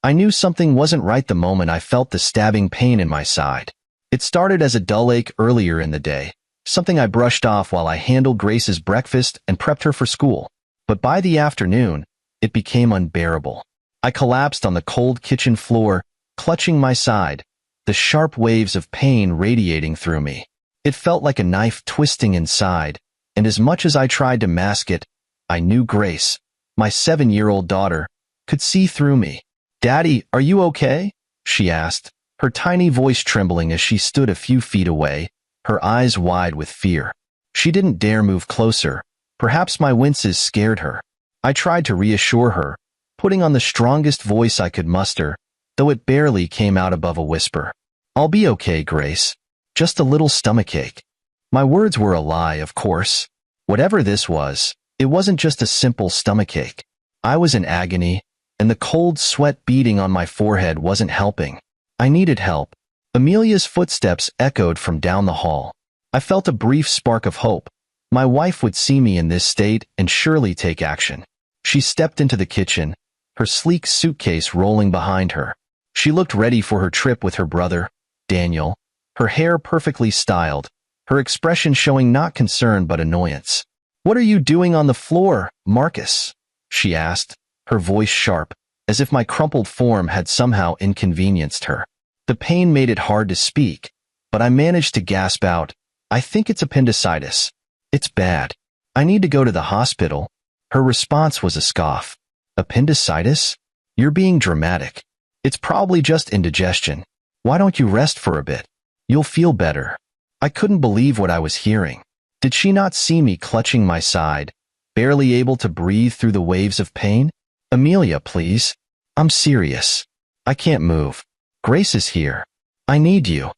I knew something wasn't right the moment I felt the stabbing pain in my side. It started as a dull ache earlier in the day, something I brushed off while I handled Grace's breakfast and prepped her for school. But by the afternoon, it became unbearable. I collapsed on the cold kitchen floor, clutching my side, the sharp waves of pain radiating through me. It felt like a knife twisting inside, and as much as I tried to mask it, I knew Grace, my 7-year-old daughter, could see through me. "Daddy, are you okay?" she asked, her tiny voice trembling as she stood a few feet away, her eyes wide with fear. She didn't dare move closer. Perhaps my winces scared her. I tried to reassure her, putting on the strongest voice I could muster, though it barely came out above a whisper. "I'll be okay, Grace. Just a little stomachache." My words were a lie, of course. Whatever this was, it wasn't just a simple stomachache. I was in agony, and the cold sweat beading on my forehead wasn't helping. I needed help. Amelia's footsteps echoed from down the hall. I felt a brief spark of hope. My wife would see me in this state and surely take action. She stepped into the kitchen, her sleek suitcase rolling behind her. She looked ready for her trip with her brother, Daniel, her hair perfectly styled, her expression showing not concern but annoyance. "What are you doing on the floor, Marcus?" she asked, her voice sharp, as if my crumpled form had somehow inconvenienced her. The pain made it hard to speak, but I managed to gasp out, "I think it's appendicitis. It's bad. I need to go to the hospital." Her response was a scoff. "Appendicitis? You're being dramatic. It's probably just indigestion. Why don't you rest for a bit? You'll feel better." I couldn't believe what I was hearing. Did she not see me clutching my side, barely able to breathe through the waves of pain? "Amelia, please. I'm serious. I can't move. Grace is here. I need you."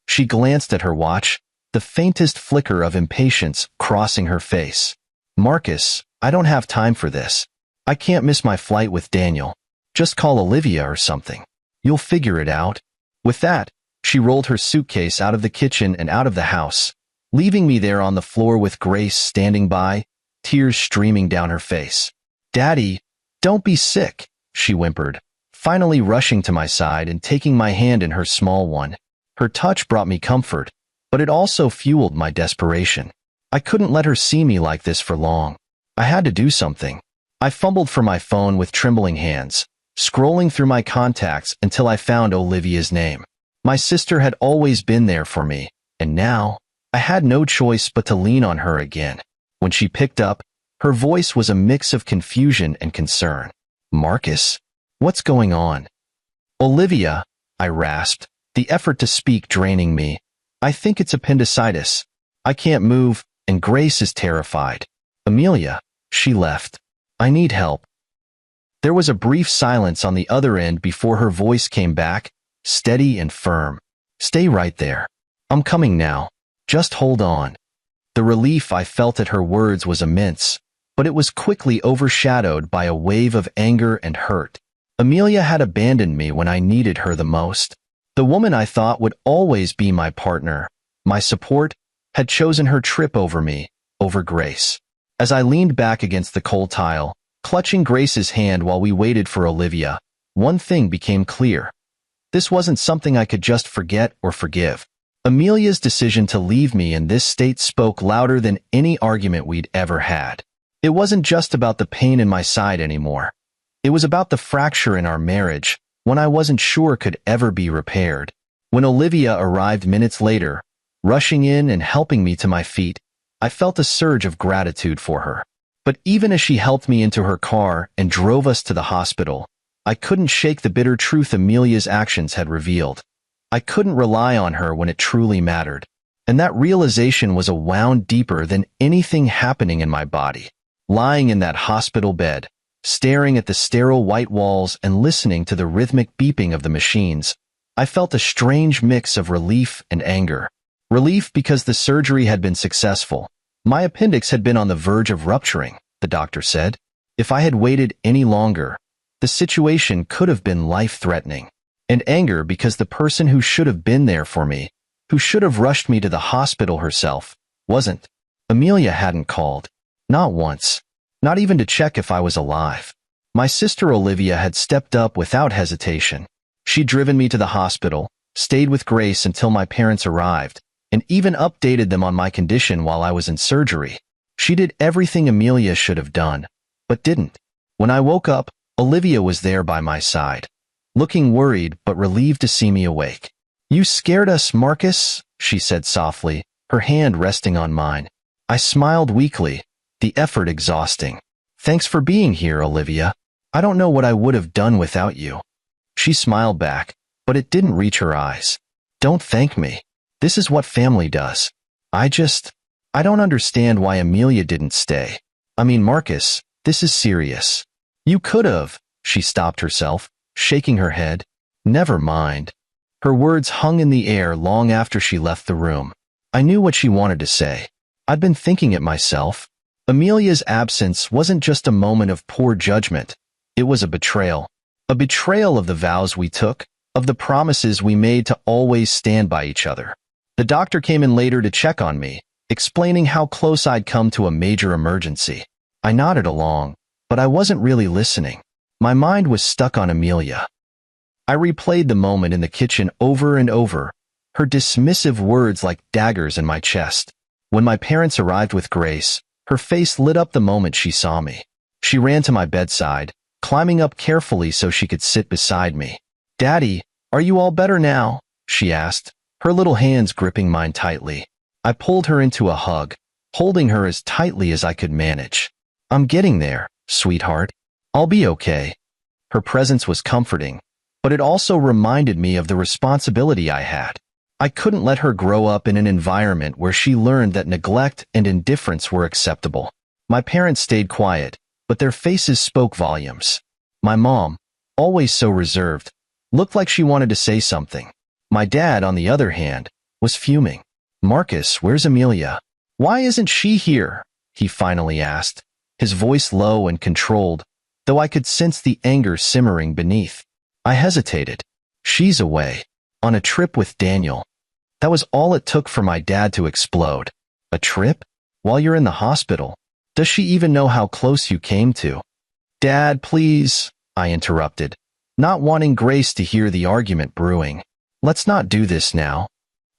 She glanced at her watch, the faintest flicker of impatience crossing her face. "Marcus, I don't have time for this. I can't miss my flight with Daniel. Just call Olivia or something. You'll figure it out." With that, she rolled her suitcase out of the kitchen and out of the house, leaving me there on the floor with Grace standing by, tears streaming down her face. "Daddy, don't be sick," she whimpered, finally rushing to my side and taking my hand in her small one. Her touch brought me comfort, but it also fueled my desperation. I couldn't let her see me like this for long. I had to do something. I fumbled for my phone with trembling hands, scrolling through my contacts until I found Olivia's name. My sister had always been there for me, and now, I had no choice but to lean on her again. When she picked up, her voice was a mix of confusion and concern. "Marcus, what's going on?" "Olivia," I rasped, the effort to speak draining me. "I think it's appendicitis. I can't move, and Grace is terrified. Amelia, she left. I need help." There was a brief silence on the other end before her voice came back, steady and firm. "Stay right there. I'm coming now. Just hold on." The relief I felt at her words was immense, but it was quickly overshadowed by a wave of anger and hurt. Amelia had abandoned me when I needed her the most. The woman I thought would always be my partner, my support, had chosen her trip over me, over Grace. As I leaned back against the cold tile, clutching Grace's hand while we waited for Olivia, one thing became clear. This wasn't something I could just forget or forgive. Amelia's decision to leave me in this state spoke louder than any argument we'd ever had. It wasn't just about the pain in my side anymore. It was about the fracture in our marriage, one I wasn't sure could ever be repaired. When Olivia arrived minutes later, rushing in and helping me to my feet, I felt a surge of gratitude for her. But even as she helped me into her car and drove us to the hospital, I couldn't shake the bitter truth Amelia's actions had revealed. I couldn't rely on her when it truly mattered. And that realization was a wound deeper than anything happening in my body. Lying in that hospital bed, staring at the sterile white walls and listening to the rhythmic beeping of the machines, I felt a strange mix of relief and anger. Relief because the surgery had been successful. My appendix had been on the verge of rupturing, the doctor said. If I had waited any longer, the situation could have been life-threatening. And anger because the person who should have been there for me, who should have rushed me to the hospital herself, wasn't. Amelia hadn't called. Not once. Not even to check if I was alive. My sister Olivia had stepped up without hesitation. She'd driven me to the hospital, stayed with Grace until my parents arrived, and even updated them on my condition while I was in surgery. She did everything Amelia should have done, but didn't. When I woke up, Olivia was there by my side, looking worried but relieved to see me awake. "You scared us, Marcus," she said softly, her hand resting on mine. I smiled weakly, the effort exhausting. "Thanks for being here, Olivia. I don't know what I would have done without you." She smiled back, but it didn't reach her eyes. "Don't thank me. This is what family does. I don't understand why Amelia didn't stay. I mean, Marcus, this is serious." "You could have," she stopped herself, shaking her head. "Never mind." Her words hung in the air long after she left the room. I knew what she wanted to say. I'd been thinking it myself. Amelia's absence wasn't just a moment of poor judgment. It was a betrayal. A betrayal of the vows we took, of the promises we made to always stand by each other. The doctor came in later to check on me, explaining how close I'd come to a major emergency. I nodded along, but I wasn't really listening. My mind was stuck on Amelia. I replayed the moment in the kitchen over and over, her dismissive words like daggers in my chest. When my parents arrived with Grace, her face lit up the moment she saw me. She ran to my bedside, climbing up carefully so she could sit beside me. "Daddy, are you all better now?" she asked, her little hands gripping mine tightly. I pulled her into a hug, holding her as tightly as I could manage. "I'm getting there, sweetheart. I'll be okay." Her presence was comforting, but it also reminded me of the responsibility I had. I couldn't let her grow up in an environment where she learned that neglect and indifference were acceptable. My parents stayed quiet, but their faces spoke volumes. My mom, always so reserved, looked like she wanted to say something. My dad, on the other hand, was fuming. "Marcus, where's Amelia? Why isn't she here?" he finally asked, his voice low and controlled, though I could sense the anger simmering beneath. I hesitated. "She's away, on a trip with Daniel." That was all it took for my dad to explode. "A trip? While you're in the hospital? Does she even know how close you came to?" "Dad, please," I interrupted, not wanting Grace to hear the argument brewing. "Let's not do this now."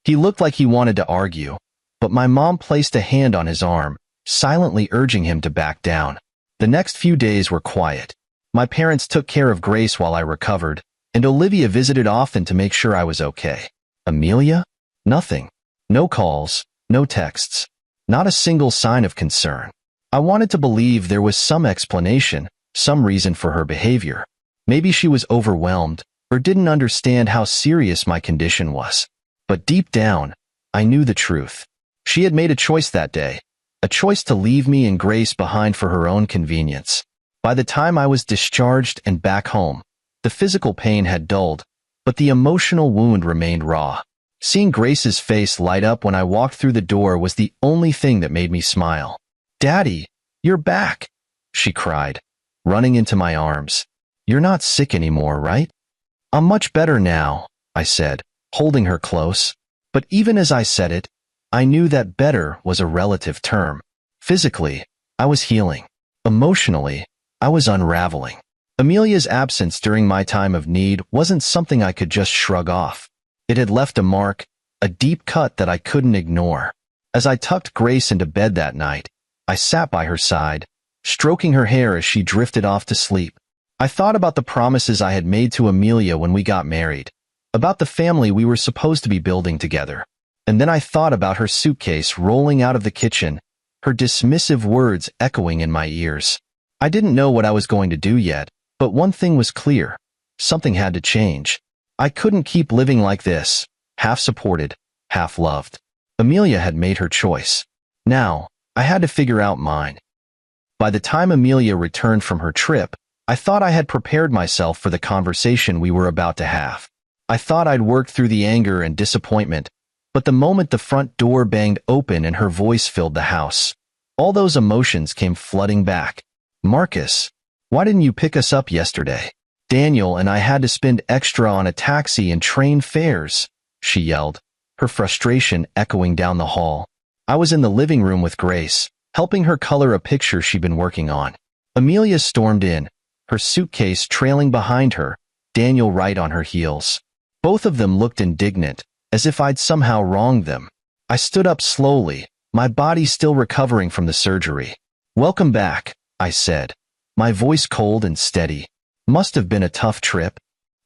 He looked like he wanted to argue, but my mom placed a hand on his arm, silently urging him to back down. The next few days were quiet. My parents took care of Grace while I recovered, and Olivia visited often to make sure I was okay. Amelia? Nothing. No calls, no texts, not a single sign of concern. I wanted to believe there was some explanation, some reason for her behavior. Maybe she was overwhelmed or didn't understand how serious my condition was. But deep down, I knew the truth. She had made a choice that day, a choice to leave me and Grace behind for her own convenience. By the time I was discharged and back home, the physical pain had dulled, but the emotional wound remained raw. Seeing Grace's face light up when I walked through the door was the only thing that made me smile. "Daddy, you're back," she cried, running into my arms. "You're not sick anymore, right?" "I'm much better now," I said, holding her close. But even as I said it, I knew that better was a relative term. Physically, I was healing. Emotionally, I was unraveling. Amelia's absence during my time of need wasn't something I could just shrug off. It had left a mark, a deep cut that I couldn't ignore. As I tucked Grace into bed that night, I sat by her side, stroking her hair as she drifted off to sleep. I thought about the promises I had made to Amelia when we got married, about the family we were supposed to be building together. And then I thought about her suitcase rolling out of the kitchen, her dismissive words echoing in my ears. I didn't know what I was going to do yet, but one thing was clear. Something had to change. I couldn't keep living like this, half supported, half loved. Amelia had made her choice. Now, I had to figure out mine. By the time Amelia returned from her trip, I thought I had prepared myself for the conversation we were about to have. I thought I'd worked through the anger and disappointment, but the moment the front door banged open and her voice filled the house, all those emotions came flooding back. "Marcus, why didn't you pick us up yesterday? Daniel and I had to spend extra on a taxi and train fares," she yelled, her frustration echoing down the hall. I was in the living room with Grace, helping her color a picture she'd been working on. Amelia stormed in, her suitcase trailing behind her, Daniel right on her heels. Both of them looked indignant, as if I'd somehow wronged them. I stood up slowly, my body still recovering from the surgery. "Welcome back," I said, my voice cold and steady. "Must have been a tough trip."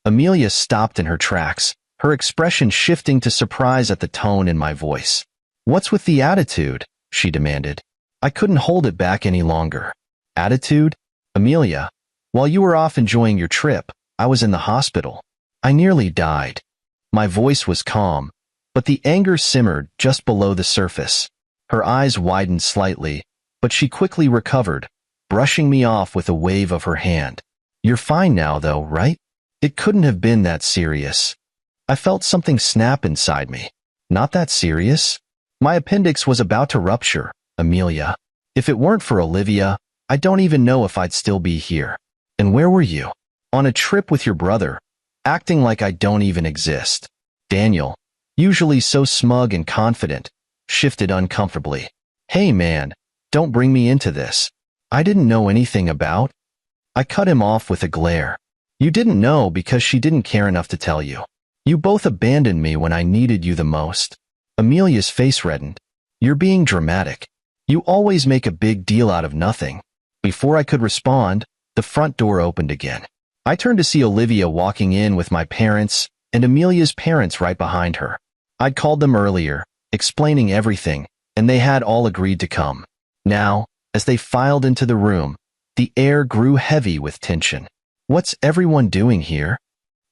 Amelia stopped in her tracks, her expression shifting to surprise at the tone in my voice. "What's with the attitude?" she demanded. I couldn't hold it back any longer. "Attitude? Amelia, while you were off enjoying your trip, I was in the hospital. I nearly died." My voice was calm, but the anger simmered just below the surface. Her eyes widened slightly, but she quickly recovered, brushing me off with a wave of her hand. "You're fine now, though, right? It couldn't have been that serious." I felt something snap inside me. "Not that serious? My appendix was about to rupture, Amelia. If it weren't for Olivia, I don't even know if I'd still be here." "And where were you?" "On a trip with your brother, acting like I don't even exist." Daniel, usually so smug and confident, shifted uncomfortably. "Hey man, don't bring me into this. I didn't know anything about." I cut him off with a glare. "You didn't know because she didn't care enough to tell you. You both abandoned me when I needed you the most." Amelia's face reddened. "You're being dramatic. You always make a big deal out of nothing." Before I could respond, the front door opened again. I turned to see Olivia walking in with my parents and Amelia's parents right behind her. I'd called them earlier, explaining everything, and they had all agreed to come. Now, as they filed into the room, the air grew heavy with tension. "What's everyone doing here?"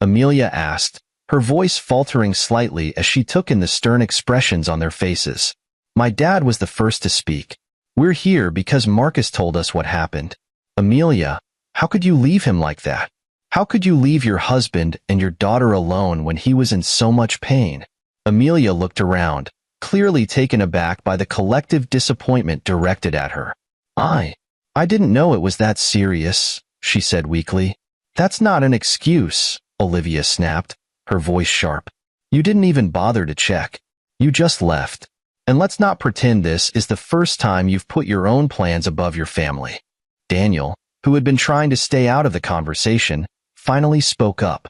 Amelia asked, her voice faltering slightly as she took in the stern expressions on their faces. My dad was the first to speak. "We're here because Marcus told us what happened." "Amelia, how could you leave him like that? How could you leave your husband and your daughter alone when he was in so much pain?" Amelia looked around, clearly taken aback by the collective disappointment directed at her. I didn't know it was that serious," she said weakly. "That's not an excuse," Olivia snapped, her voice sharp. "You didn't even bother to check. You just left. And let's not pretend this is the first time you've put your own plans above your family." Daniel, who had been trying to stay out of the conversation, finally spoke up.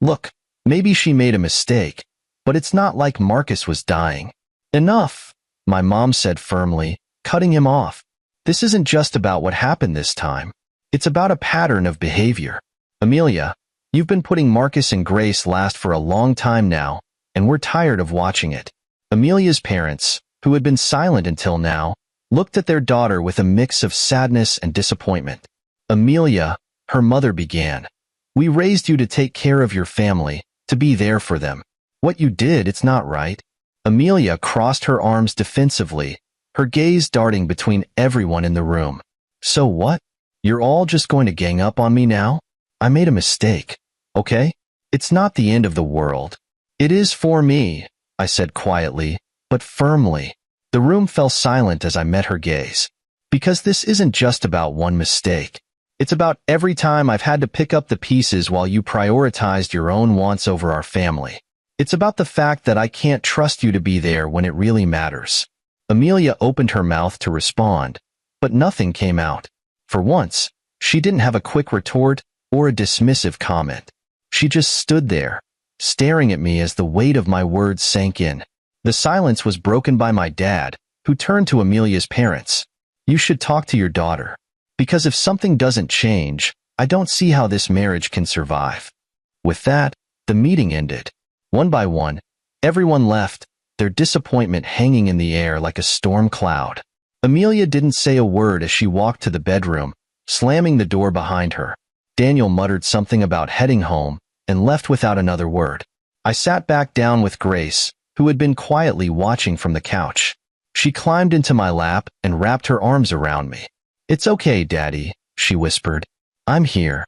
"Look, maybe she made a mistake, but it's not like Marcus was dying." "Enough," my mom said firmly, cutting him off. "This isn't just about what happened this time. It's about a pattern of behavior. Amelia, you've been putting Marcus and Grace last for a long time now, and we're tired of watching it." Amelia's parents, who had been silent until now, looked at their daughter with a mix of sadness and disappointment. "Amelia," her mother began, "we raised you to take care of your family, to be there for them. What you did, it's not right." Amelia crossed her arms defensively, her gaze darting between everyone in the room. "So what? You're all just going to gang up on me now? I made a mistake, okay? It's not the end of the world." "It is for me," I said quietly, but firmly. The room fell silent as I met her gaze. "Because this isn't just about one mistake. It's about every time I've had to pick up the pieces while you prioritized your own wants over our family. It's about the fact that I can't trust you to be there when it really matters." Amelia opened her mouth to respond, but nothing came out. For once, she didn't have a quick retort or a dismissive comment. She just stood there, staring at me as the weight of my words sank in. The silence was broken by my dad, who turned to Amelia's parents. "You should talk to your daughter. Because if something doesn't change, I don't see how this marriage can survive." With that, the meeting ended. One by one, everyone left, their disappointment hanging in the air like a storm cloud. Amelia didn't say a word as she walked to the bedroom, slamming the door behind her. Daniel muttered something about heading home and left without another word. I sat back down with Grace, who had been quietly watching from the couch. She climbed into my lap and wrapped her arms around me. "It's okay, Daddy," she whispered. "I'm here."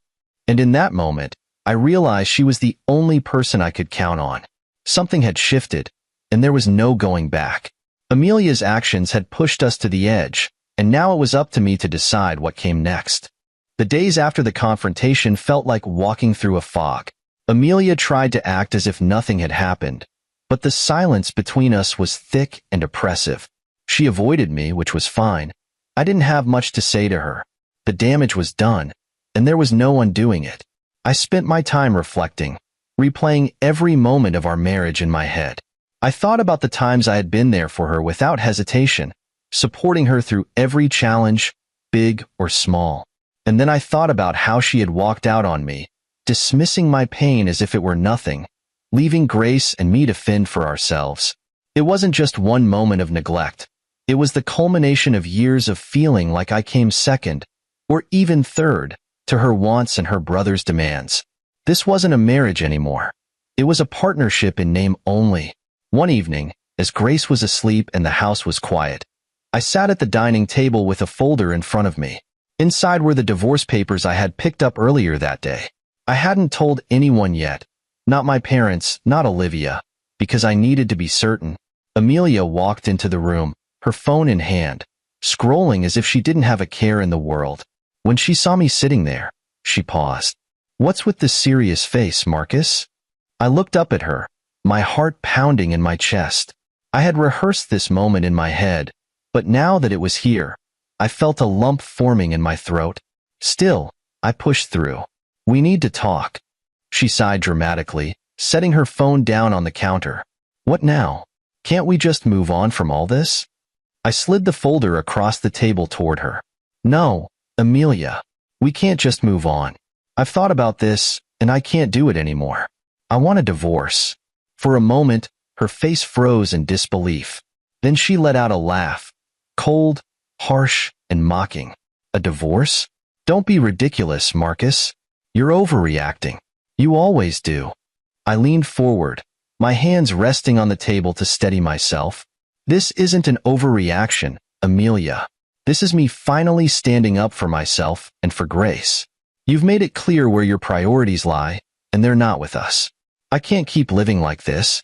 And in that moment, I realized she was the only person I could count on. Something had shifted, and there was no going back. Amelia's actions had pushed us to the edge, and now it was up to me to decide what came next. The days after the confrontation felt like walking through a fog. Amelia tried to act as if nothing had happened, but the silence between us was thick and oppressive. She avoided me, which was fine. I didn't have much to say to her. The damage was done, and there was no undoing it. I spent my time reflecting, replaying every moment of our marriage in my head. I thought about the times I had been there for her without hesitation, supporting her through every challenge, big or small. And then I thought about how she had walked out on me, dismissing my pain as if it were nothing, leaving Grace and me to fend for ourselves. It wasn't just one moment of neglect. It was the culmination of years of feeling like I came second, or even third, to her wants and her brother's demands. This wasn't a marriage anymore. It was a partnership in name only. One evening, as Grace was asleep and the house was quiet, I sat at the dining table with a folder in front of me. Inside were the divorce papers I had picked up earlier that day. I hadn't told anyone yet, not my parents, not Olivia, because I needed to be certain. Amelia walked into the room, her phone in hand, scrolling as if she didn't have a care in the world. When she saw me sitting there, she paused. "What's with this serious face, Marcus?" I looked up at her, my heart pounding in my chest. I had rehearsed this moment in my head, but now that it was here, I felt a lump forming in my throat. Still, I pushed through. "We need to talk." She sighed dramatically, setting her phone down on the counter. "What now? Can't we just move on from all this?" I slid the folder across the table toward her. "No, Amelia, we can't just move on. I've thought about this, and I can't do it anymore. I want a divorce." For a moment, her face froze in disbelief. Then she let out a laugh, cold, harsh, and mocking. "A divorce? Don't be ridiculous, Marcus. You're overreacting. You always do." I leaned forward, my hands resting on the table to steady myself. "This isn't an overreaction, Amelia. This is me finally standing up for myself and for Grace. You've made it clear where your priorities lie, and they're not with us. I can't keep living like this."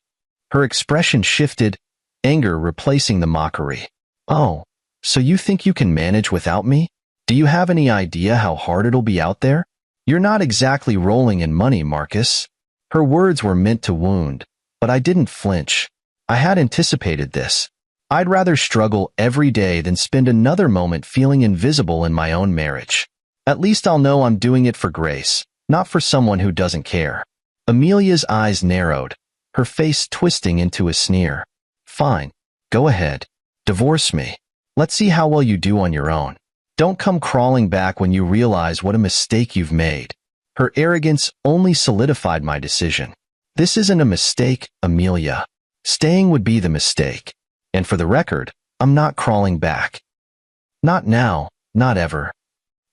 Her expression shifted, anger replacing the mockery. "Oh, so you think you can manage without me? Do you have any idea how hard it'll be out there? You're not exactly rolling in money, Marcus." Her words were meant to wound, but I didn't flinch. I had anticipated this. I'd rather struggle every day than spend another moment feeling invisible in my own marriage. At least I'll know I'm doing it for Grace, not for someone who doesn't care. Amelia's eyes narrowed, her face twisting into a sneer. "Fine, go ahead. Divorce me. Let's see how well you do on your own. Don't come crawling back when you realize what a mistake you've made." Her arrogance only solidified my decision. "This isn't a mistake, Amelia. Staying would be the mistake. And for the record, I'm not crawling back. Not now, not ever."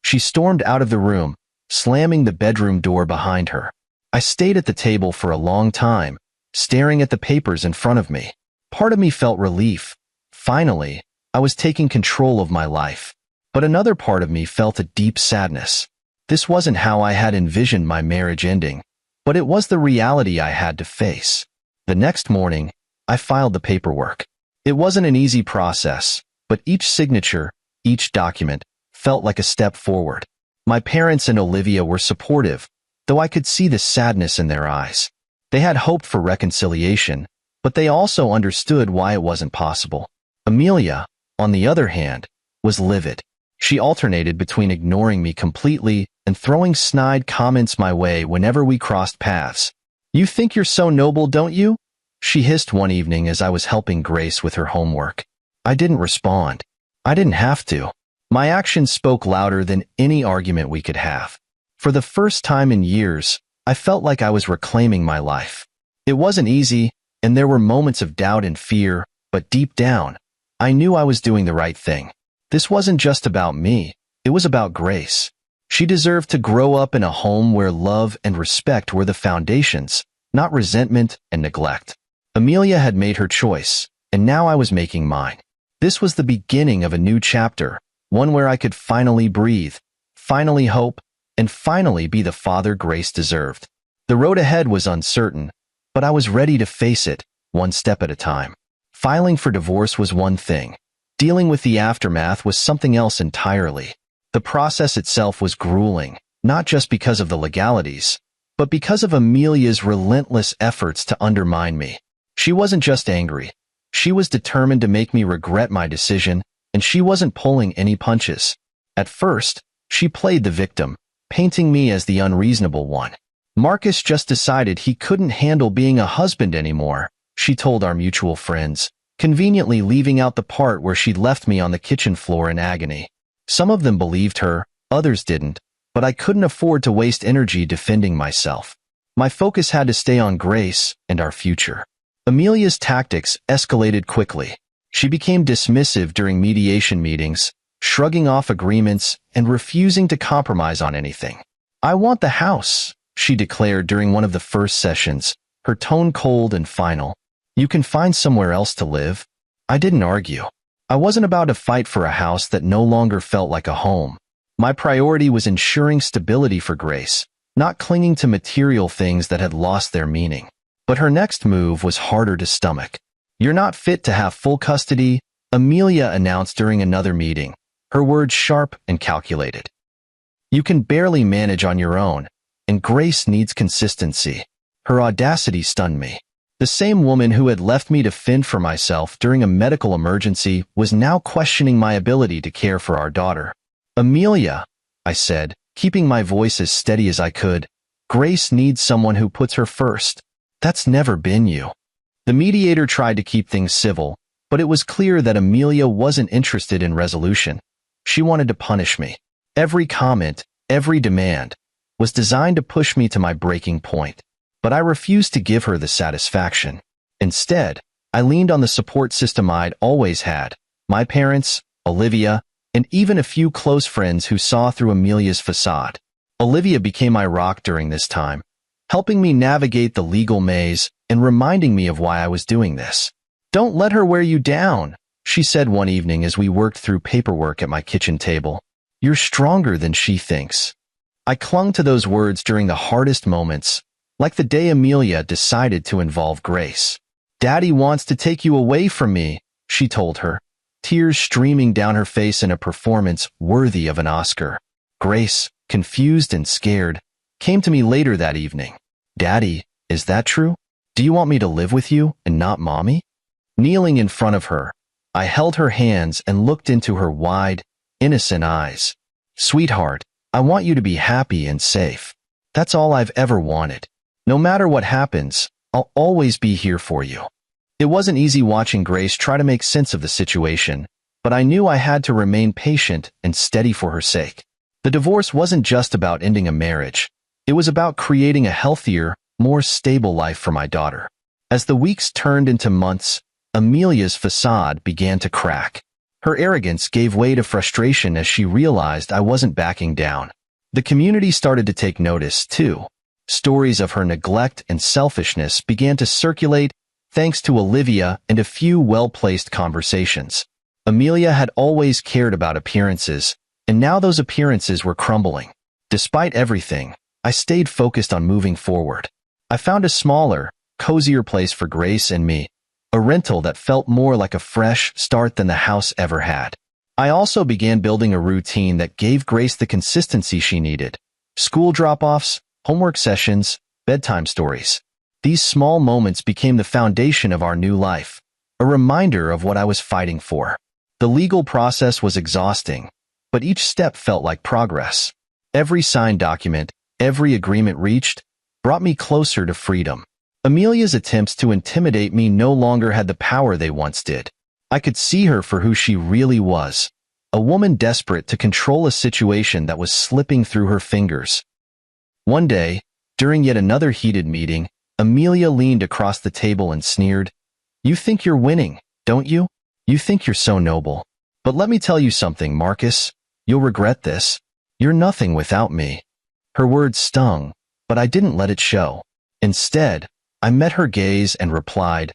She stormed out of the room, slamming the bedroom door behind her. I stayed at the table for a long time, staring at the papers in front of me. Part of me felt relief. Finally, I was taking control of my life. But another part of me felt a deep sadness. This wasn't how I had envisioned my marriage ending, but it was the reality I had to face. The next morning, I filed the paperwork. It wasn't an easy process, but each signature, each document, felt like a step forward. My parents and Olivia were supportive, though I could see the sadness in their eyes. They had hoped for reconciliation, but they also understood why it wasn't possible. Amelia, on the other hand, was livid. She alternated between ignoring me completely and throwing snide comments my way whenever we crossed paths. "You think you're so noble, don't you?" she hissed one evening as I was helping Grace with her homework. I didn't respond. I didn't have to. My actions spoke louder than any argument we could have. For the first time in years, I felt like I was reclaiming my life. It wasn't easy, and there were moments of doubt and fear, but deep down, I knew I was doing the right thing. This wasn't just about me, it was about Grace. She deserved to grow up in a home where love and respect were the foundations, not resentment and neglect. Amelia had made her choice, and now I was making mine. This was the beginning of a new chapter, one where I could finally breathe, finally hope, and finally be the father Grace deserved. The road ahead was uncertain, but I was ready to face it, one step at a time. Filing for divorce was one thing. Dealing with the aftermath was something else entirely. The process itself was grueling, not just because of the legalities, but because of Amelia's relentless efforts to undermine me. She wasn't just angry. She was determined to make me regret my decision, and she wasn't pulling any punches. At first, she played the victim, painting me as the unreasonable one. Marcus just decided he couldn't handle being a husband anymore, she told our mutual friends, conveniently leaving out the part where she'd left me on the kitchen floor in agony. Some of them believed her, others didn't, but I couldn't afford to waste energy defending myself. My focus had to stay on Grace and our future. Amelia's tactics escalated quickly. She became dismissive during mediation meetings, shrugging off agreements and refusing to compromise on anything. "I want the house," she declared during one of the first sessions, her tone cold and final. "You can find somewhere else to live." I didn't argue. I wasn't about to fight for a house that no longer felt like a home. My priority was ensuring stability for Grace, not clinging to material things that had lost their meaning. But her next move was harder to stomach. "You're not fit to have full custody," Amelia announced during another meeting, her words sharp and calculated. "You can barely manage on your own, and Grace needs consistency." Her audacity stunned me. The same woman who had left me to fend for myself during a medical emergency was now questioning my ability to care for our daughter. "Amelia," I said, keeping my voice as steady as I could, "Grace needs someone who puts her first. That's never been you." The mediator tried to keep things civil, but it was clear that Amelia wasn't interested in resolution. She wanted to punish me. Every comment, every demand, was designed to push me to my breaking point. But I refused to give her the satisfaction. Instead, I leaned on the support system I'd always had, my parents, Olivia, and even a few close friends who saw through Amelia's facade. Olivia became my rock during this time, helping me navigate the legal maze and reminding me of why I was doing this. "Don't let her wear you down," she said one evening as we worked through paperwork at my kitchen table. "You're stronger than she thinks." I clung to those words during the hardest moments, like the day Amelia decided to involve Grace. "Daddy wants to take you away from me," she told her, tears streaming down her face in a performance worthy of an Oscar. Grace, confused and scared, came to me later that evening. "Daddy, is that true? Do you want me to live with you and not Mommy?" Kneeling in front of her, I held her hands and looked into her wide, innocent eyes. "Sweetheart, I want you to be happy and safe. That's all I've ever wanted. No matter what happens, I'll always be here for you." It wasn't easy watching Grace try to make sense of the situation, but I knew I had to remain patient and steady for her sake. The divorce wasn't just about ending a marriage. It was about creating a healthier, more stable life for my daughter. As the weeks turned into months, Amelia's facade began to crack. Her arrogance gave way to frustration as she realized I wasn't backing down. The community started to take notice, too. Stories of her neglect and selfishness began to circulate thanks to Olivia and a few well-placed conversations. Amelia had always cared about appearances, and now those appearances were crumbling. Despite everything, I stayed focused on moving forward. I found a smaller, cozier place for Grace and me, a rental that felt more like a fresh start than the house ever had. I also began building a routine that gave Grace the consistency she needed. School drop-offs, homework sessions, bedtime stories. These small moments became the foundation of our new life, a reminder of what I was fighting for. The legal process was exhausting, but each step felt like progress. Every signed document, every agreement reached, brought me closer to freedom. Amelia's attempts to intimidate me no longer had the power they once did. I could see her for who she really was, a woman desperate to control a situation that was slipping through her fingers. One day, during yet another heated meeting, Amelia leaned across the table and sneered, "You think you're winning, don't you? You think you're so noble. But let me tell you something, Marcus. You'll regret this. You're nothing without me." Her words stung, but I didn't let it show. Instead, I met her gaze and replied,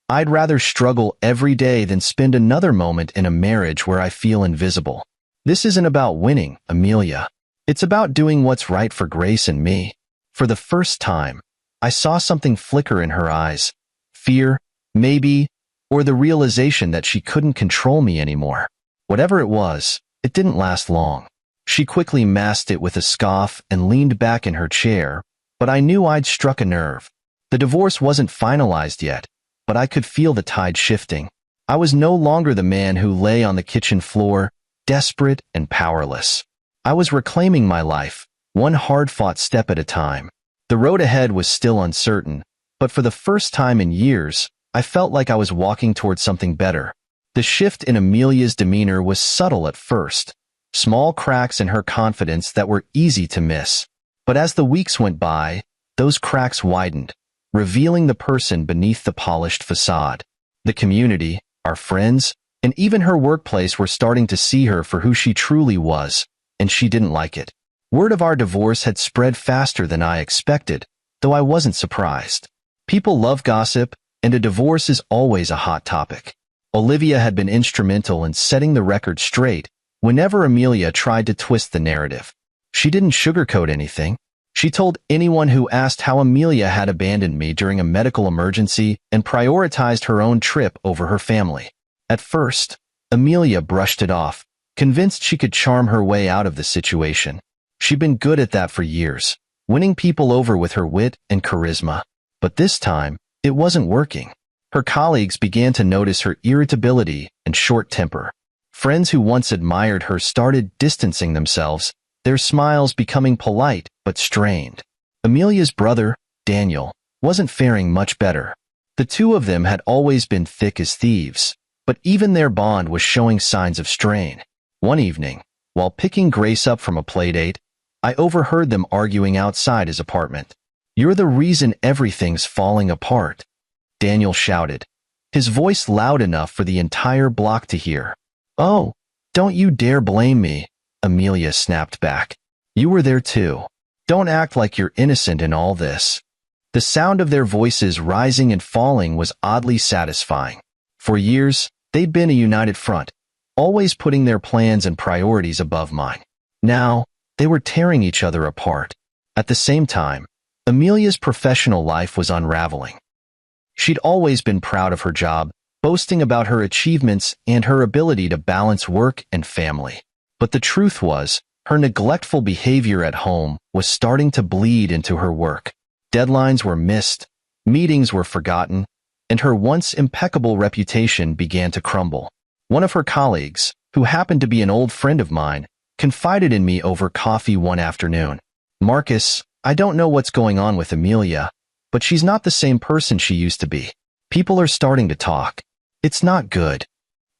"I'd rather struggle every day than spend another moment in a marriage where I feel invisible. This isn't about winning, Amelia. It's about doing what's right for Grace and me." For the first time, I saw something flicker in her eyes. Fear, maybe, or the realization that she couldn't control me anymore. Whatever it was, it didn't last long. She quickly masked it with a scoff and leaned back in her chair, but I knew I'd struck a nerve. The divorce wasn't finalized yet, but I could feel the tide shifting. I was no longer the man who lay on the kitchen floor, desperate and powerless. I was reclaiming my life, one hard-fought step at a time. The road ahead was still uncertain, but for the first time in years, I felt like I was walking towards something better. The shift in Amelia's demeanor was subtle at first, small cracks in her confidence that were easy to miss. But as the weeks went by, those cracks widened, revealing the person beneath the polished facade. The community, our friends, and even her workplace were starting to see her for who she truly was, and she didn't like it. Word of our divorce had spread faster than I expected, though I wasn't surprised. People love gossip, and a divorce is always a hot topic. Olivia had been instrumental in setting the record straight whenever Amelia tried to twist the narrative. She didn't sugarcoat anything. She told anyone who asked how Amelia had abandoned me during a medical emergency and prioritized her own trip over her family. At first, Amelia brushed it off, convinced she could charm her way out of the situation. She'd been good at that for years, winning people over with her wit and charisma. But this time, it wasn't working. Her colleagues began to notice her irritability and short temper. Friends who once admired her started distancing themselves, their smiles becoming polite but strained. Amelia's brother, Daniel, wasn't faring much better. The two of them had always been thick as thieves, but even their bond was showing signs of strain. One evening, while picking Grace up from a playdate, I overheard them arguing outside his apartment. "You're the reason everything's falling apart," Daniel shouted, his voice loud enough for the entire block to hear. "Oh, don't you dare blame me," Amelia snapped back. "You were there too. Don't act like you're innocent in all this." The sound of their voices rising and falling was oddly satisfying. For years, they'd been a united front, always putting their plans and priorities above mine. Now, they were tearing each other apart. At the same time, Amelia's professional life was unraveling. She'd always been proud of her job, boasting about her achievements and her ability to balance work and family. But the truth was, her neglectful behavior at home was starting to bleed into her work. Deadlines were missed, meetings were forgotten, and her once impeccable reputation began to crumble. One of her colleagues, who happened to be an old friend of mine, confided in me over coffee one afternoon. "Marcus, I don't know what's going on with Amelia, but she's not the same person she used to be. People are starting to talk. It's not good."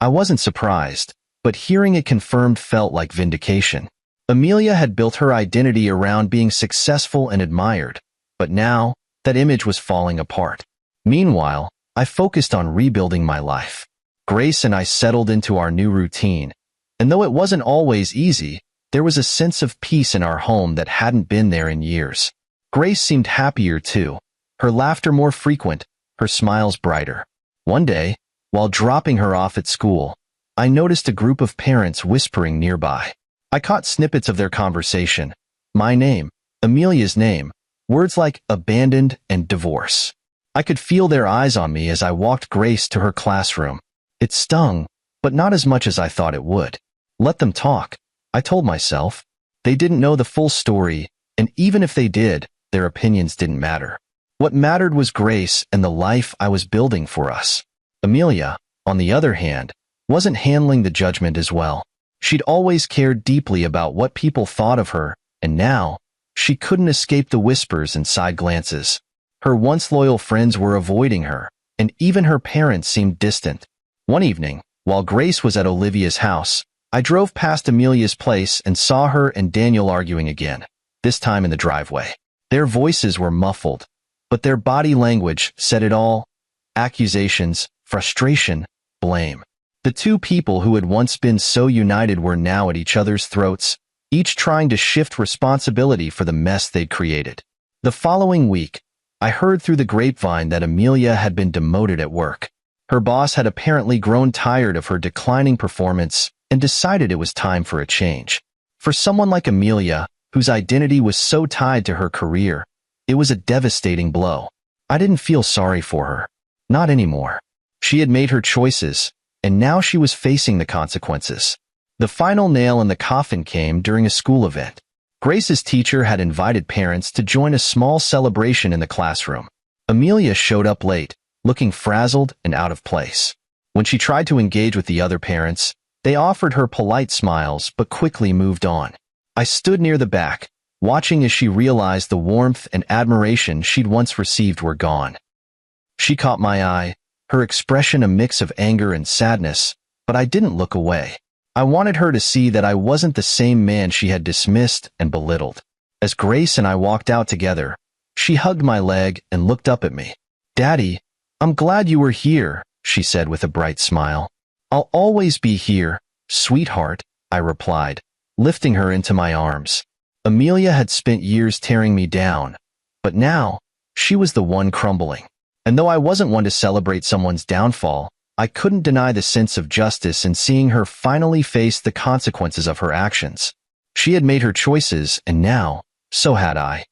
I wasn't surprised, but hearing it confirmed felt like vindication. Amelia had built her identity around being successful and admired, but now, that image was falling apart. Meanwhile, I focused on rebuilding my life. Grace and I settled into our new routine, and though it wasn't always easy, there was a sense of peace in our home that hadn't been there in years. Grace seemed happier too, her laughter more frequent, her smiles brighter. One day, while dropping her off at school, I noticed a group of parents whispering nearby. I caught snippets of their conversation. My name, Amelia's name, words like abandoned and divorce. I could feel their eyes on me as I walked Grace to her classroom. It stung, but not as much as I thought it would. Let them talk, I told myself. They didn't know the full story, and even if they did, their opinions didn't matter. What mattered was Grace and the life I was building for us. Amelia, on the other hand, wasn't handling the judgment as well. She'd always cared deeply about what people thought of her, and now, she couldn't escape the whispers and side glances. Her once loyal friends were avoiding her, and even her parents seemed distant. One evening, while Grace was at Olivia's house, I drove past Amelia's place and saw her and Daniel arguing again, this time in the driveway. Their voices were muffled, but their body language said it all: accusations, frustration, blame. The two people who had once been so united were now at each other's throats, each trying to shift responsibility for the mess they'd created. The following week, I heard through the grapevine that Amelia had been demoted at work. Her boss had apparently grown tired of her declining performance and decided it was time for a change. For someone like Amelia, whose identity was so tied to her career, it was a devastating blow. I didn't feel sorry for her. Not anymore. She had made her choices, and now she was facing the consequences. The final nail in the coffin came during a school event. Grace's teacher had invited parents to join a small celebration in the classroom. Amelia showed up late, looking frazzled and out of place. When she tried to engage with the other parents, they offered her polite smiles but quickly moved on. I stood near the back, watching as she realized the warmth and admiration she'd once received were gone. She caught my eye, her expression a mix of anger and sadness, but I didn't look away. I wanted her to see that I wasn't the same man she had dismissed and belittled. As Grace and I walked out together, she hugged my leg and looked up at me. "Daddy, I'm glad you were here," she said with a bright smile. "I'll always be here, sweetheart," I replied, lifting her into my arms. Amelia had spent years tearing me down, but now, she was the one crumbling. And though I wasn't one to celebrate someone's downfall, I couldn't deny the sense of justice in seeing her finally face the consequences of her actions. She had made her choices, and now, so had I.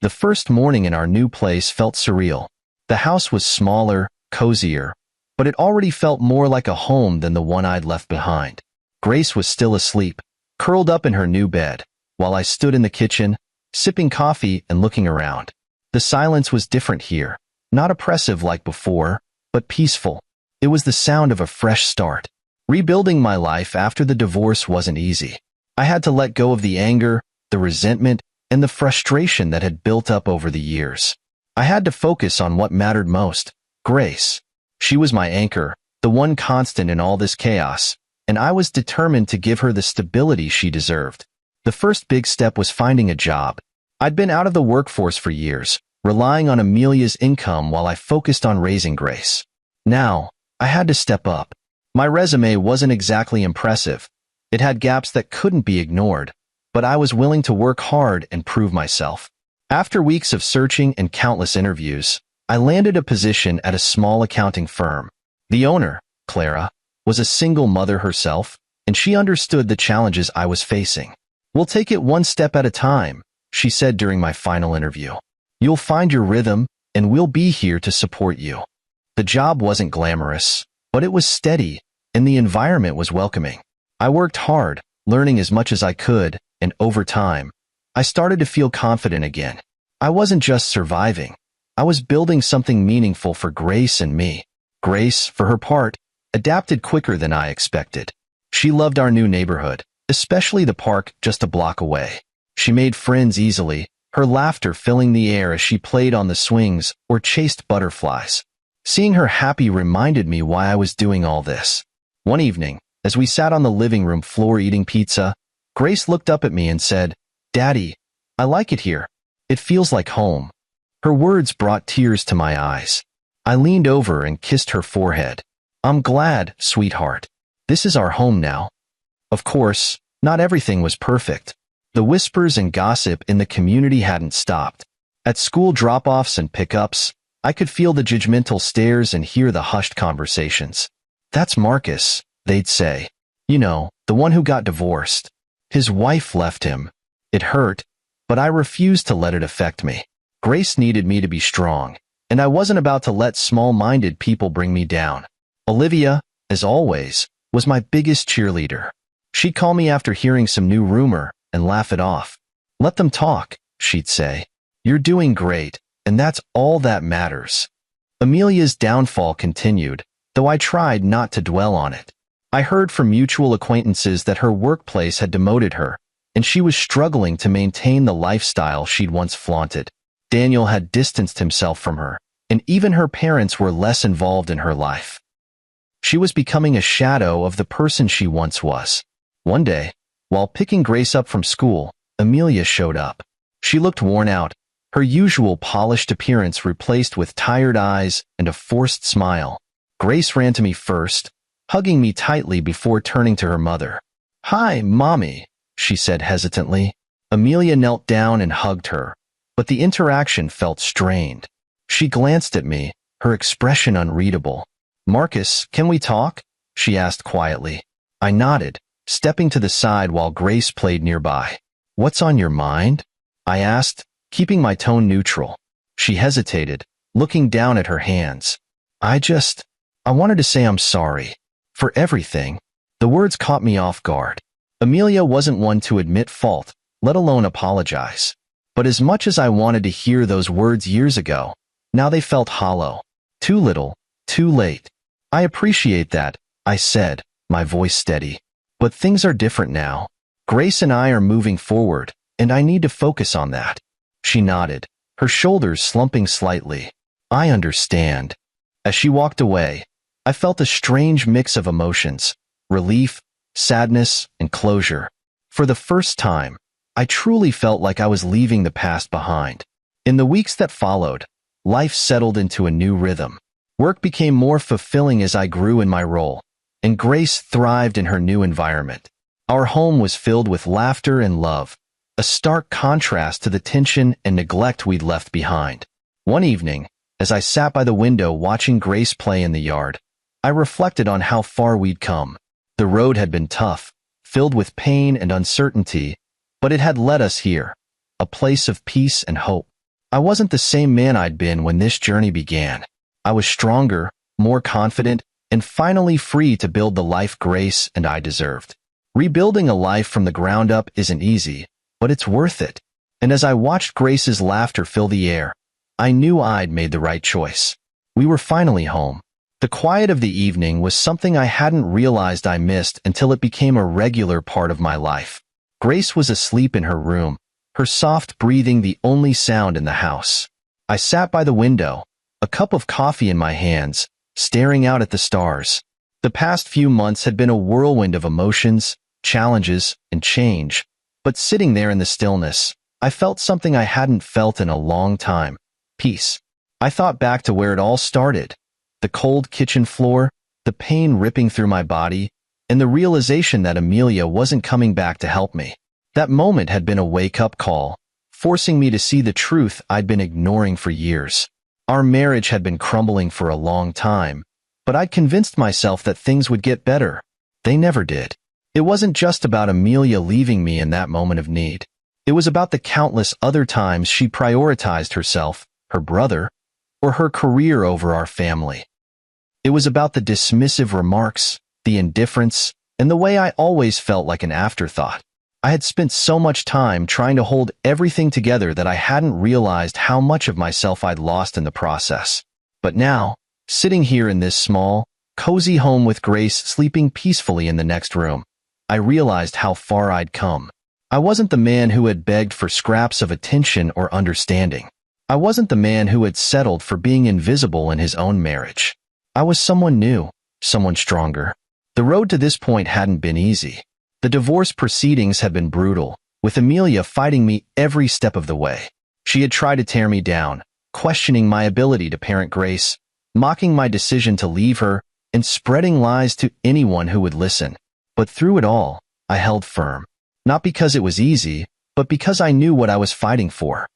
The first morning in our new place felt surreal. The house was smaller, cozier, but it already felt more like a home than the one I'd left behind. Grace was still asleep, curled up in her new bed, while I stood in the kitchen, sipping coffee and looking around. The silence was different here, not oppressive like before, but peaceful. It was the sound of a fresh start. Rebuilding my life after the divorce wasn't easy. I had to let go of the anger, the resentment, and the frustration that had built up over the years. I had to focus on what mattered most, Grace. She was my anchor, the one constant in all this chaos, and I was determined to give her the stability she deserved. The first big step was finding a job. I'd been out of the workforce for years, relying on Amelia's income while I focused on raising Grace. Now, I had to step up. My resume wasn't exactly impressive. It had gaps that couldn't be ignored, but I was willing to work hard and prove myself. After weeks of searching and countless interviews, I landed a position at a small accounting firm. The owner, Clara, was a single mother herself, and she understood the challenges I was facing. "We'll take it one step at a time," she said during my final interview. "You'll find your rhythm, and we'll be here to support you." The job wasn't glamorous, but it was steady, and the environment was welcoming. I worked hard, learning as much as I could, and over time, I started to feel confident again. I wasn't just surviving. I was building something meaningful for Grace and me. Grace, for her part, adapted quicker than I expected. She loved our new neighborhood, especially the park just a block away. She made friends easily, her laughter filling the air as she played on the swings or chased butterflies. Seeing her happy reminded me why I was doing all this. One evening, as we sat on the living room floor eating pizza, Grace looked up at me and said, "Daddy, I like it here. It feels like home." Her words brought tears to my eyes. I leaned over and kissed her forehead. "I'm glad, sweetheart. This is our home now." Of course, not everything was perfect. The whispers and gossip in the community hadn't stopped. At school drop-offs and pickups, I could feel the judgmental stares and hear the hushed conversations. "That's Marcus," they'd say. "You know, the one who got divorced. His wife left him." It hurt, but I refused to let it affect me. Grace needed me to be strong, and I wasn't about to let small-minded people bring me down. Olivia, as always, was my biggest cheerleader. She'd call me after hearing some new rumor and laugh it off. "Let them talk," she'd say. "You're doing great, and that's all that matters." Amelia's downfall continued, though I tried not to dwell on it. I heard from mutual acquaintances that her workplace had demoted her, and she was struggling to maintain the lifestyle she'd once flaunted. Daniel had distanced himself from her, and even her parents were less involved in her life. She was becoming a shadow of the person she once was. One day, while picking Grace up from school, Amelia showed up. She looked worn out, her usual polished appearance replaced with tired eyes and a forced smile. Grace ran to me first, hugging me tightly before turning to her mother. "Hi, Mommy," she said hesitantly. Amelia knelt down and hugged her, but the interaction felt strained. She glanced at me, her expression unreadable. "Marcus, can we talk?" she asked quietly. I nodded, stepping to the side while Grace played nearby. "What's on your mind?" I asked, keeping my tone neutral. She hesitated, looking down at her hands. I wanted to say I'm sorry. For everything." The words caught me off guard. Amelia wasn't one to admit fault, let alone apologize. But as much as I wanted to hear those words years ago, now they felt hollow. Too little, too late. "I appreciate that," I said, my voice steady. "But things are different now. Grace and I are moving forward, and I need to focus on that." She nodded, her shoulders slumping slightly. "I understand." As she walked away, I felt a strange mix of emotions: relief, sadness, and closure. For the first time, I truly felt like I was leaving the past behind. In the weeks that followed, life settled into a new rhythm. Work became more fulfilling as I grew in my role, and Grace thrived in her new environment. Our home was filled with laughter and love, a stark contrast to the tension and neglect we'd left behind. One evening, as I sat by the window watching Grace play in the yard, I reflected on how far we'd come. The road had been tough, filled with pain and uncertainty, but it had led us here, a place of peace and hope. I wasn't the same man I'd been when this journey began. I was stronger, more confident, and finally free to build the life Grace and I deserved. Rebuilding a life from the ground up isn't easy, but it's worth it. And as I watched Grace's laughter fill the air, I knew I'd made the right choice. We were finally home. The quiet of the evening was something I hadn't realized I missed until it became a regular part of my life. Grace was asleep in her room, her soft breathing the only sound in the house. I sat by the window, a cup of coffee in my hands, staring out at the stars. The past few months had been a whirlwind of emotions, challenges, and change, but sitting there in the stillness, I felt something I hadn't felt in a long time: peace. I thought back to where it all started: the cold kitchen floor, the pain ripping through my body, and the realization that Amelia wasn't coming back to help me. That moment had been a wake-up call, forcing me to see the truth I'd been ignoring for years. Our marriage had been crumbling for a long time, but I'd convinced myself that things would get better. They never did. It wasn't just about Amelia leaving me in that moment of need. It was about the countless other times she prioritized herself, her brother, or her career over our family. It was about the dismissive remarks, the indifference, and the way I always felt like an afterthought. I had spent so much time trying to hold everything together that I hadn't realized how much of myself I'd lost in the process. But now, sitting here in this small, cozy home with Grace sleeping peacefully in the next room, I realized how far I'd come. I wasn't the man who had begged for scraps of attention or understanding. I wasn't the man who had settled for being invisible in his own marriage. I was someone new, someone stronger. The road to this point hadn't been easy. The divorce proceedings had been brutal, with Amelia fighting me every step of the way. She had tried to tear me down, questioning my ability to parent Grace, mocking my decision to leave her, and spreading lies to anyone who would listen. But through it all, I held firm. Not because it was easy, but because I knew what I was fighting for: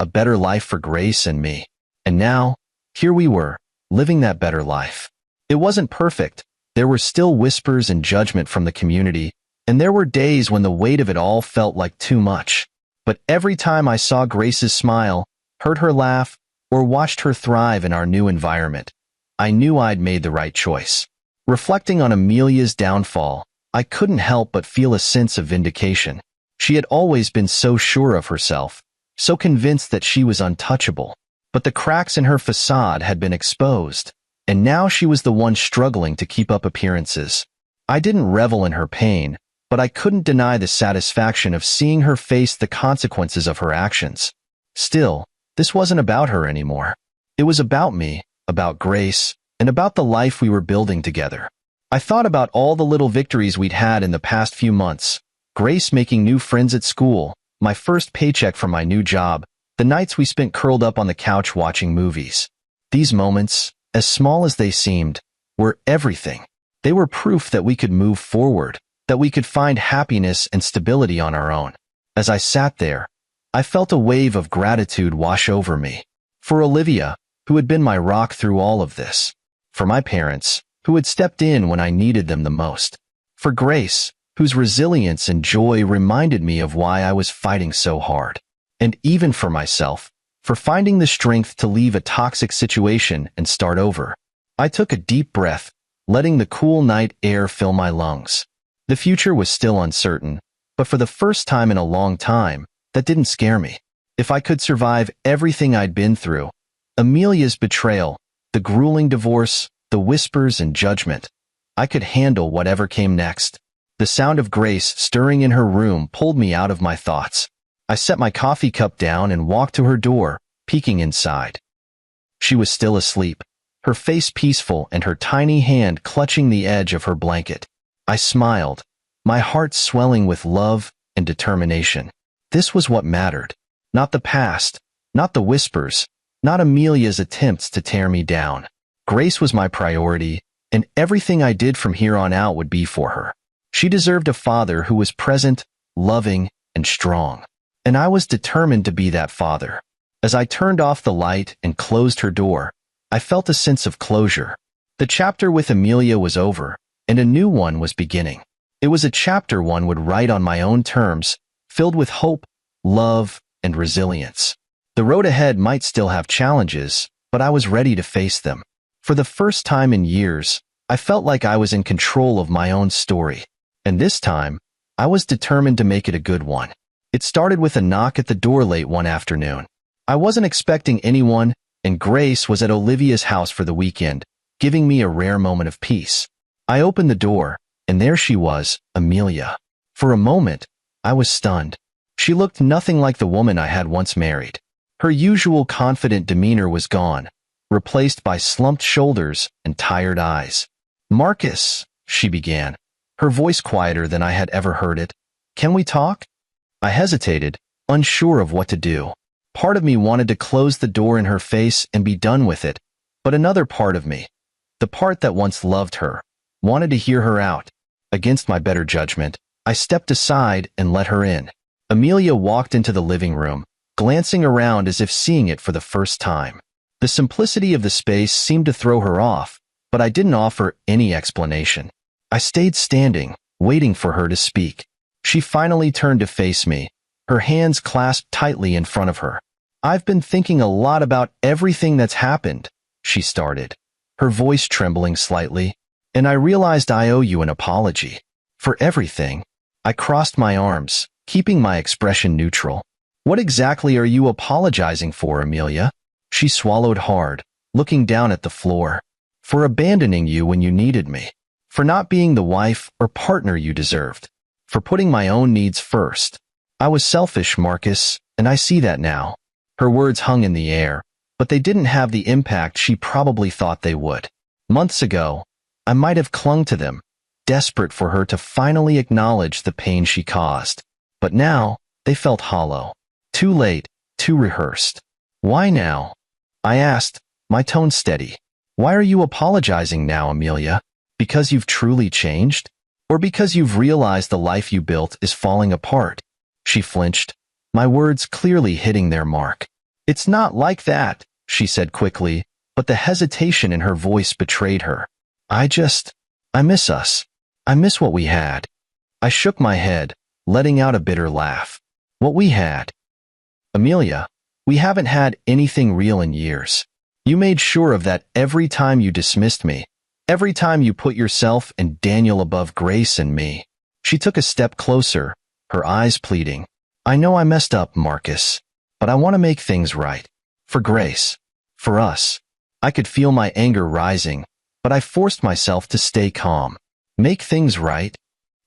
a better life for Grace and me. And now, here we were, living that better life. It wasn't perfect. There were still whispers and judgment from the community, and there were days when the weight of it all felt like too much. But every time I saw Grace's smile, heard her laugh, or watched her thrive in our new environment, I knew I'd made the right choice. Reflecting on Amelia's downfall, I couldn't help but feel a sense of vindication. She had always been so sure of herself, so convinced that she was untouchable. But the cracks in her facade had been exposed, and now she was the one struggling to keep up appearances. I didn't revel in her pain, but I couldn't deny the satisfaction of seeing her face the consequences of her actions. Still, this wasn't about her anymore. It was about me, about Grace, and about the life we were building together. I thought about all the little victories we'd had in the past few months: Grace making new friends at school, my first paycheck from my new job, the nights we spent curled up on the couch watching movies. These moments, as small as they seemed, were everything. They were proof that we could move forward, that we could find happiness and stability on our own. As I sat there, I felt a wave of gratitude wash over me. For Olivia, who had been my rock through all of this. For my parents, who had stepped in when I needed them the most. For Grace, whose resilience and joy reminded me of why I was fighting so hard. And even for myself, for finding the strength to leave a toxic situation and start over. I took a deep breath, letting the cool night air fill my lungs. The future was still uncertain, but for the first time in a long time, that didn't scare me. If I could survive everything I'd been through, Amelia's betrayal, the grueling divorce, the whispers and judgment, I could handle whatever came next. The sound of Grace stirring in her room pulled me out of my thoughts. I set my coffee cup down and walked to her door, peeking inside. She was still asleep, her face peaceful and her tiny hand clutching the edge of her blanket. I smiled, my heart swelling with love and determination. This was what mattered. Not the past, not the whispers, not Amelia's attempts to tear me down. Grace was my priority, and everything I did from here on out would be for her. She deserved a father who was present, loving, and strong. And I was determined to be that father. As I turned off the light and closed her door, I felt a sense of closure. The chapter with Amelia was over, and a new one was beginning. It was a chapter one would write on my own terms, filled with hope, love, and resilience. The road ahead might still have challenges, but I was ready to face them. For the first time in years, I felt like I was in control of my own story. And this time, I was determined to make it a good one. It started with a knock at the door late one afternoon. I wasn't expecting anyone, and Grace was at Olivia's house for the weekend, giving me a rare moment of peace. I opened the door, and there she was, Amelia. For a moment, I was stunned. She looked nothing like the woman I had once married. Her usual confident demeanor was gone, replaced by slumped shoulders and tired eyes. "Marcus," she began, her voice quieter than I had ever heard it. "Can we talk?" I hesitated, unsure of what to do. Part of me wanted to close the door in her face and be done with it, but another part of me, the part that once loved her, wanted to hear her out. Against my better judgment, I stepped aside and let her in. Amelia walked into the living room, glancing around as if seeing it for the first time. The simplicity of the space seemed to throw her off, but I didn't offer any explanation. I stayed standing, waiting for her to speak. She finally turned to face me, her hands clasped tightly in front of her. "I've been thinking a lot about everything that's happened," she started, her voice trembling slightly, "and I realized I owe you an apology. For everything." I crossed my arms, keeping my expression neutral. "What exactly are you apologizing for, Amelia?" She swallowed hard, looking down at the floor. "For abandoning you when you needed me. For not being the wife or partner you deserved. For putting my own needs first. I was selfish, Marcus, and I see that now." Her words hung in the air, but they didn't have the impact she probably thought they would. Months ago, I might have clung to them, desperate for her to finally acknowledge the pain she caused. But now, they felt hollow. Too late, too rehearsed. "Why now?" I asked, my tone steady. "Why are you apologizing now, Amelia? Because you've truly changed? Or because you've realized the life you built is falling apart?" She flinched, my words clearly hitting their mark. "It's not like that," she said quickly, but the hesitation in her voice betrayed her. I miss us. I miss what we had." I shook my head, letting out a bitter laugh. "What we had? Amelia, we haven't had anything real in years. You made sure of that every time you dismissed me, every time you put yourself and Daniel above Grace and me." She took a step closer, her eyes pleading. "I know I messed up, Marcus, but I want to make things right. For Grace. For us." I could feel my anger rising, but I forced myself to stay calm. "Make things right?"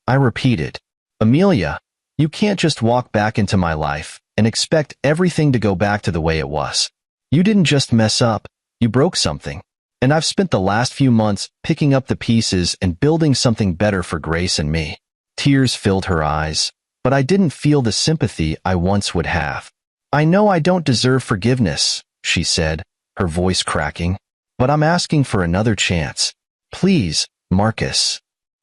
I repeated. "Amelia, you can't just walk back into my life and expect everything to go back to the way it was. You didn't just mess up, you broke something. And I've spent the last few months picking up the pieces and building something better for Grace and me." Tears filled her eyes, but I didn't feel the sympathy I once would have. "I know I don't deserve forgiveness," she said, her voice cracking, "but I'm asking for another chance. Please, Marcus."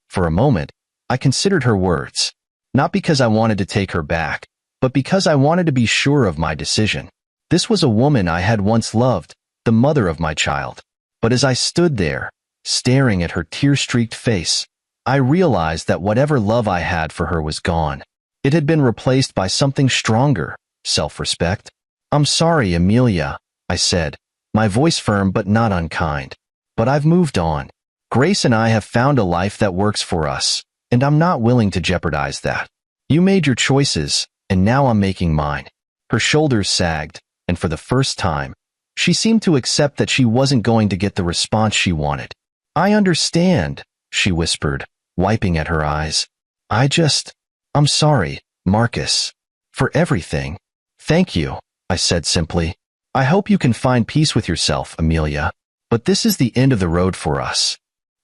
For a moment, I considered her words, not because I wanted to take her back, but because I wanted to be sure of my decision. This was a woman I had once loved, the mother of my child. But as I stood there, staring at her tear-streaked face, I realized that whatever love I had for her was gone. It had been replaced by something stronger, self-respect. "I'm sorry, Amelia," I said, my voice firm but not unkind. "But I've moved on. Grace and I have found a life that works for us, and I'm not willing to jeopardize that. You made your choices, and now I'm making mine." Her shoulders sagged, and for the first time, she seemed to accept that she wasn't going to get the response she wanted. "I understand," she whispered, wiping at her eyes. I'm sorry, Marcus. For everything. Thank you, I said simply. I hope you can find peace with yourself, Amelia. But this is the end of the road for us.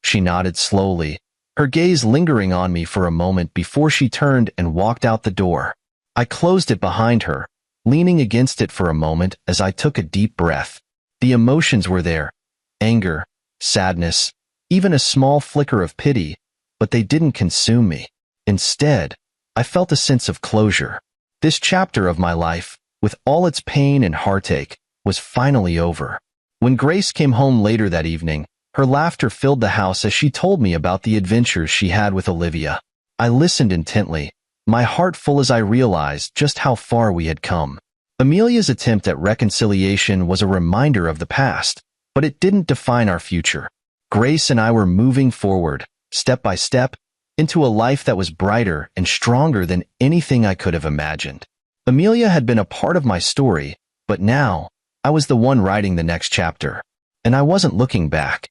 She nodded slowly, her gaze lingering on me for a moment before she turned and walked out the door. I closed it behind her, leaning against it for a moment as I took a deep breath. The emotions were there. Anger, sadness, even a small flicker of pity, but they didn't consume me. Instead, I felt a sense of closure. This chapter of my life, with all its pain and heartache, was finally over. When Grace came home later that evening, her laughter filled the house as she told me about the adventures she had with Olivia. I listened intently, my heart full as I realized just how far we had come. Amelia's attempt at reconciliation was a reminder of the past, but it didn't define our future. Grace and I were moving forward, step by step, into a life that was brighter and stronger than anything I could have imagined. Amelia had been a part of my story, but now, I was the one writing the next chapter. And I wasn't looking back.